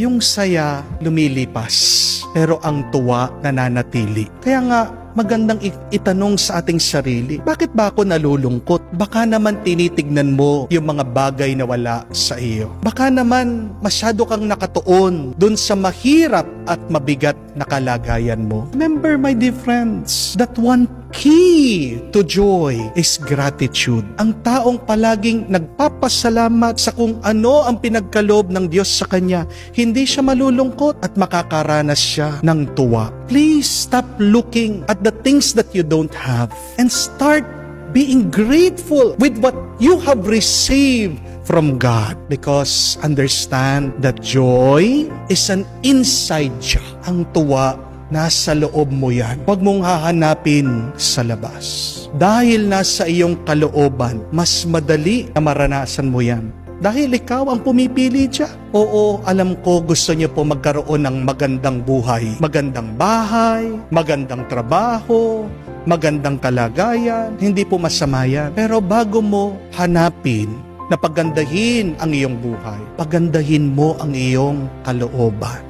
Yung saya lumilipas, pero ang tuwa nananatili. Kaya nga, magandang itanong sa ating sarili, bakit ba ako nalulungkot? Baka naman tinitignan mo yung mga bagay na wala sa iyo. Baka naman masyado kang nakatuon dun sa mahirap at mabigat na kalagayan mo. Remember, my dear friends, that one key to joy is gratitude. Ang taong palaging nagpapasalamat sa kung ano ang pinagkaloob ng Diyos sa kanya, hindi siya malulungkot at makakaranas siya ng tuwa. Please stop looking at the things that you don't have and start being grateful with what you have received from God. Because understand that joy is an inside job. Ang tuwa, nasa loob mo yan. Huwag mong hahanapin sa labas. Dahil nasa iyong kalooban, mas madali na maranasan mo yan. Dahil ikaw ang pumipili dyan. Oo, alam ko gusto niyo po magkaroon ng magandang buhay. Magandang bahay, magandang trabaho, magandang kalagayan. Hindi po masama yan. Pero bago mo hanapin na pagandahin ang iyong buhay, pagandahin mo ang iyong kalooban.